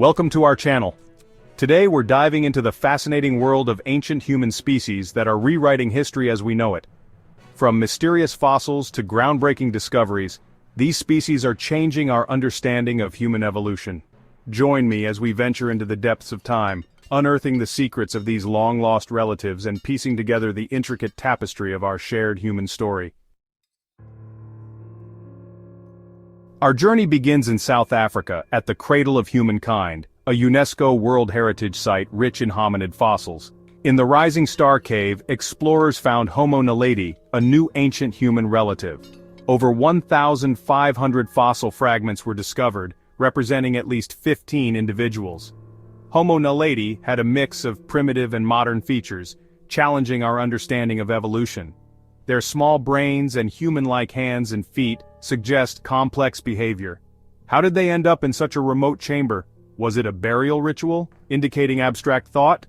Welcome to our channel. Today we're diving into the fascinating world of ancient human species that are rewriting history as we know it. From mysterious fossils to groundbreaking discoveries, these species are changing our understanding of human evolution. Join me as we venture into the depths of time, unearthing the secrets of these long-lost relatives and piecing together the intricate tapestry of our shared human story. Our journey begins in South Africa at the Cradle of Humankind, a UNESCO World Heritage Site rich in hominid fossils. In the Rising Star Cave, explorers found Homo naledi, a new ancient human relative. Over 1,500 fossil fragments were discovered, representing at least 15 individuals. Homo naledi had a mix of primitive and modern features, challenging our understanding of evolution. Their small brains and human-like hands and feet suggest complex behavior. How did they end up in such a remote chamber? Was it a burial ritual, indicating abstract thought?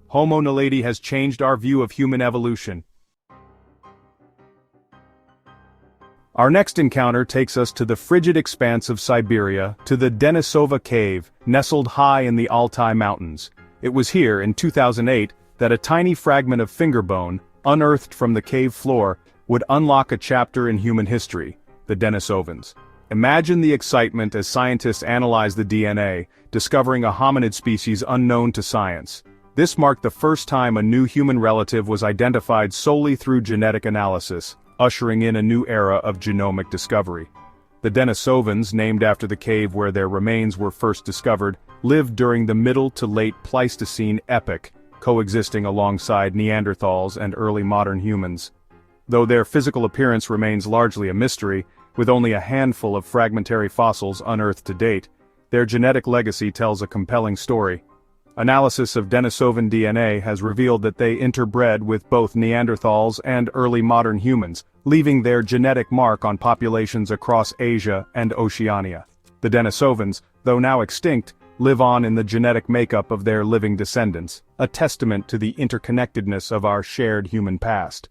Homo naledi has changed our view of human evolution. Our next encounter takes us to the frigid expanse of Siberia, to the Denisova Cave, nestled high in the Altai Mountains. It was here, in 2008, that a tiny fragment of finger bone, unearthed from the cave floor, would unlock a chapter in human history, the Denisovans. Imagine the excitement as scientists analyzed the DNA, discovering a hominid species unknown to science. This marked the first time a new human relative was identified solely through genetic analysis, ushering in a new era of genomic discovery. The Denisovans, named after the cave where their remains were first discovered, lived during the Middle to Late Pleistocene epoch, coexisting alongside Neanderthals and early modern humans. Though their physical appearance remains largely a mystery, with only a handful of fragmentary fossils unearthed to date, their genetic legacy tells a compelling story. Analysis of Denisovan DNA has revealed that they interbred with both Neanderthals and early modern humans, leaving their genetic mark on populations across Asia and Oceania. The Denisovans, though now extinct, live on in the genetic makeup of their living descendants, a testament to the interconnectedness of our shared human past.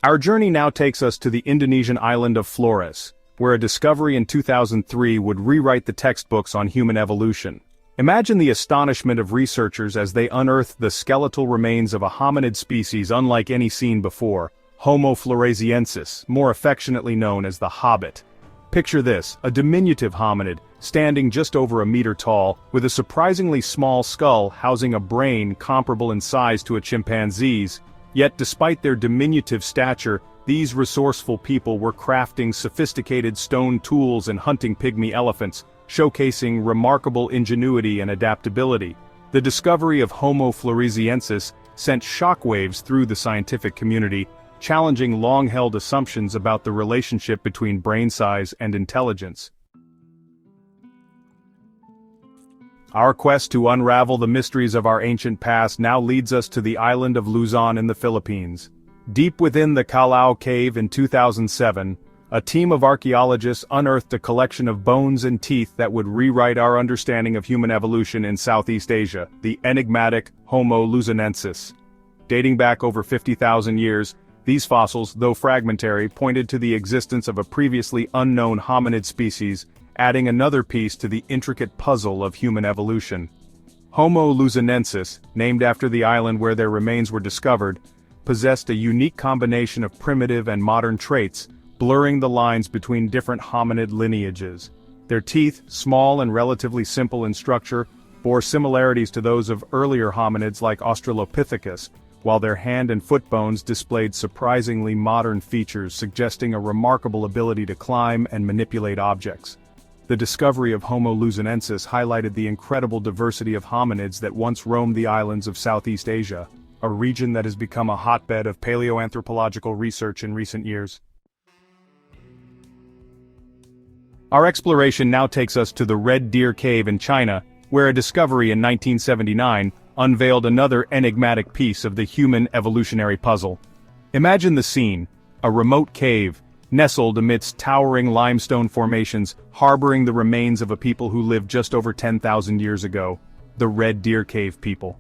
Our journey now takes us to the Indonesian island of Flores, where a discovery in 2003 would rewrite the textbooks on human evolution. Imagine the astonishment of researchers as they unearthed the skeletal remains of a hominid species unlike any seen before, Homo floresiensis, more affectionately known as the Hobbit. Picture this, a diminutive hominid, standing just over a meter tall, with a surprisingly small skull housing a brain comparable in size to a chimpanzee's. Yet despite their diminutive stature, these resourceful people were crafting sophisticated stone tools and hunting pygmy elephants, showcasing remarkable ingenuity and adaptability. The discovery of Homo floresiensis sent shockwaves through the scientific community, challenging long-held assumptions about the relationship between brain size and intelligence. Our quest to unravel the mysteries of our ancient past now leads us to the island of Luzon in the Philippines. Deep within the Callao Cave in 2007, a team of archaeologists unearthed a collection of bones and teeth that would rewrite our understanding of human evolution in Southeast Asia, the enigmatic Homo luzonensis. Dating back over 50,000 years, these fossils, though fragmentary, pointed to the existence of a previously unknown hominid species, adding another piece to the intricate puzzle of human evolution. Homo luzonensis, named after the island where their remains were discovered, possessed a unique combination of primitive and modern traits, blurring the lines between different hominid lineages. Their teeth, small and relatively simple in structure, bore similarities to those of earlier hominids like Australopithecus, while their hand and foot bones displayed surprisingly modern features suggesting a remarkable ability to climb and manipulate objects. The discovery of Homo luzonensis highlighted the incredible diversity of hominids that once roamed the islands of Southeast Asia, a region that has become a hotbed of paleoanthropological research in recent years. Our exploration now takes us to the Red Deer Cave in China, where a discovery in 1979 unveiled another enigmatic piece of the human evolutionary puzzle. Imagine the scene, a remote cave, nestled amidst towering limestone formations, harboring the remains of a people who lived just over 10,000 years ago, the Red Deer Cave people.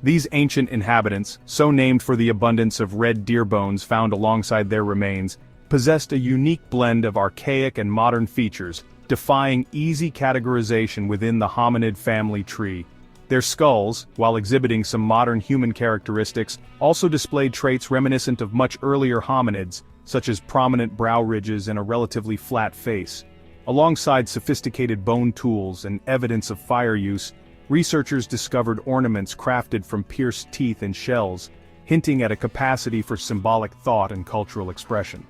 These ancient inhabitants, so named for the abundance of red deer bones found alongside their remains, possessed a unique blend of archaic and modern features, defying easy categorization within the hominid family tree. Their skulls, while exhibiting some modern human characteristics, also displayed traits reminiscent of much earlier hominids, such as prominent brow ridges and a relatively flat face. Alongside sophisticated bone tools and evidence of fire use, researchers discovered ornaments crafted from pierced teeth and shells, hinting at a capacity for symbolic thought and cultural expression.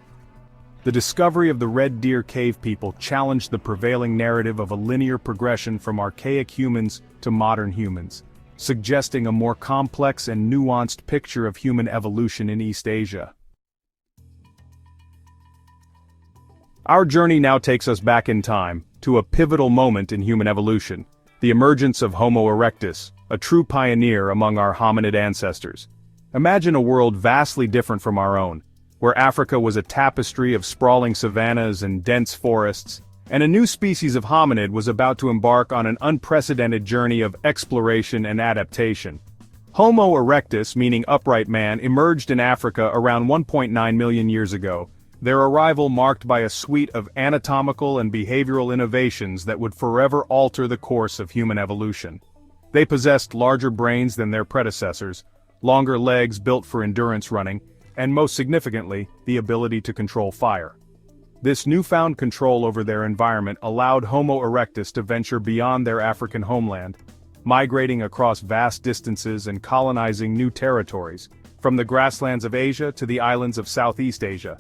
The discovery of the Red Deer Cave people challenged the prevailing narrative of a linear progression from archaic humans to modern humans, suggesting a more complex and nuanced picture of human evolution in East Asia. Our journey now takes us back in time, to a pivotal moment in human evolution, the emergence of Homo erectus, a true pioneer among our hominid ancestors. Imagine a world vastly different from our own, where Africa was a tapestry of sprawling savannas and dense forests, and a new species of hominid was about to embark on an unprecedented journey of exploration and adaptation. Homo erectus, meaning upright man, emerged in Africa around 1.9 million years ago, their arrival marked by a suite of anatomical and behavioral innovations that would forever alter the course of human evolution. They possessed larger brains than their predecessors, longer legs built for endurance running, and most significantly, the ability to control fire. This newfound control over their environment allowed Homo erectus to venture beyond their African homeland, migrating across vast distances and colonizing new territories, from the grasslands of Asia to the islands of Southeast Asia.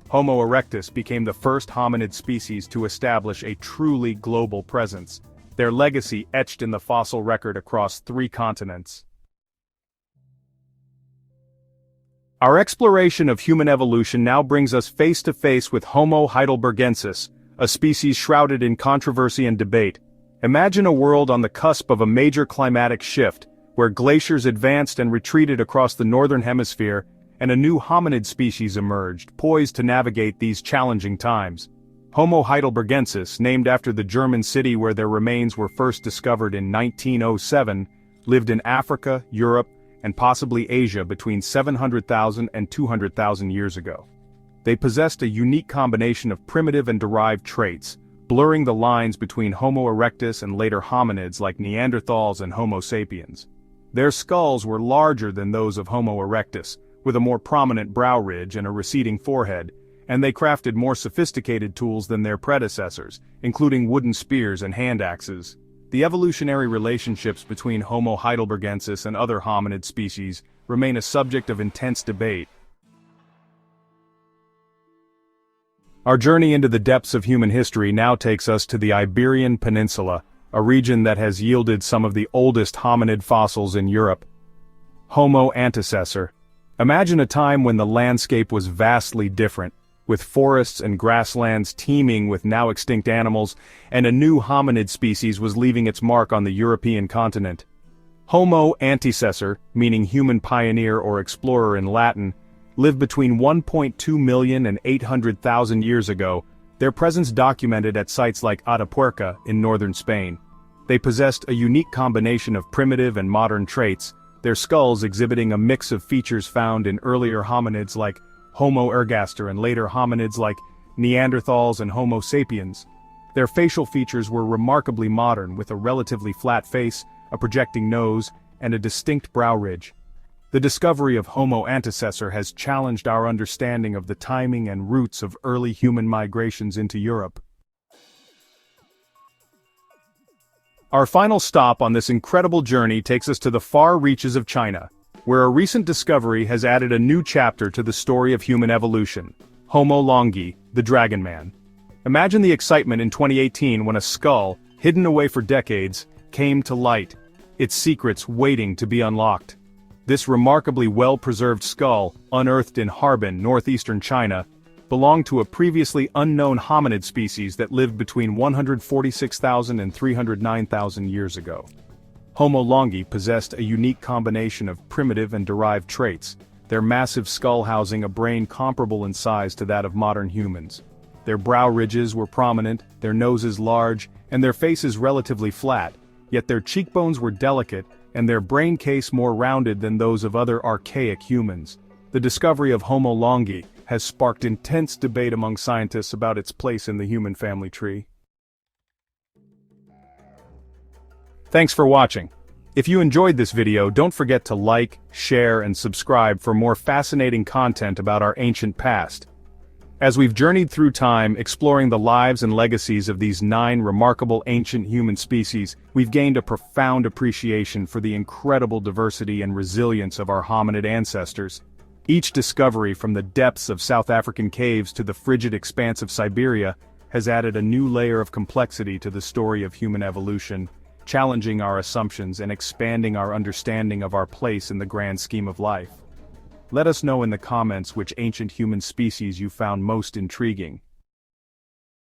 Homo erectus became the first hominid species to establish a truly global presence, their legacy etched in the fossil record across 3 continents. Our exploration of human evolution now brings us face to face with Homo heidelbergensis, a species shrouded in controversy and debate. Imagine a world on the cusp of a major climatic shift, where glaciers advanced and retreated across the northern hemisphere, and a new hominid species emerged, poised to navigate these challenging times. Homo heidelbergensis, named after the German city where their remains were first discovered in 1907, lived in Africa, Europe, and possibly Asia between 700,000 and 200,000 years ago. They possessed a unique combination of primitive and derived traits, blurring the lines between Homo erectus and later hominids like Neanderthals and Homo sapiens. Their skulls were larger than those of Homo erectus, with a more prominent brow ridge and a receding forehead, and they crafted more sophisticated tools than their predecessors, including wooden spears and hand axes. The evolutionary relationships between Homo heidelbergensis and other hominid species remain a subject of intense debate. Our journey into the depths of human history now takes us to the Iberian Peninsula, a region that has yielded some of the oldest hominid fossils in Europe. Homo antecessor. Imagine a time when the landscape was vastly different, with forests and grasslands teeming with now extinct animals, and a new hominid species was leaving its mark on the European continent. Homo antecessor, meaning human pioneer or explorer in Latin, lived between 1.2 million and 800,000 years ago, their presence documented at sites like Atapuerca in northern Spain. They possessed a unique combination of primitive and modern traits, their skulls exhibiting a mix of features found in earlier hominids like Homo ergaster and later hominids like Neanderthals and Homo sapiens. Their facial features were remarkably modern, with a relatively flat face, a projecting nose, and a distinct brow ridge. The discovery of Homo antecessor has challenged our understanding of the timing and roots of early human migrations into Europe. Our final stop on this incredible journey takes us to the far reaches of China, where a recent discovery has added a new chapter to the story of human evolution: Homo longi, the Dragon Man. Imagine the excitement in 2018 when a skull, hidden away for decades, came to light, its secrets waiting to be unlocked. This remarkably well-preserved skull, unearthed in Harbin, northeastern China, belonged to a previously unknown hominid species that lived between 146,000 and 309,000 years ago. Homo longi possessed a unique combination of primitive and derived traits, their massive skull housing a brain comparable in size to that of modern humans. Their brow ridges were prominent, their noses large, and their faces relatively flat, yet their cheekbones were delicate, and their brain case more rounded than those of other archaic humans. The discovery of Homo longi has sparked intense debate among scientists about its place in the human family tree. Thanks for watching. If you enjoyed this video, don't forget to like, share, and subscribe for more fascinating content about our ancient past. As we've journeyed through time exploring the lives and legacies of these 9 remarkable ancient human species, we've gained a profound appreciation for the incredible diversity and resilience of our hominid ancestors. Each discovery, from the depths of South African caves to the frigid expanse of Siberia, has added a new layer of complexity to the story of human evolution, challenging our assumptions and expanding our understanding of our place in the grand scheme of life. Let us know in the comments which ancient human species you found most intriguing.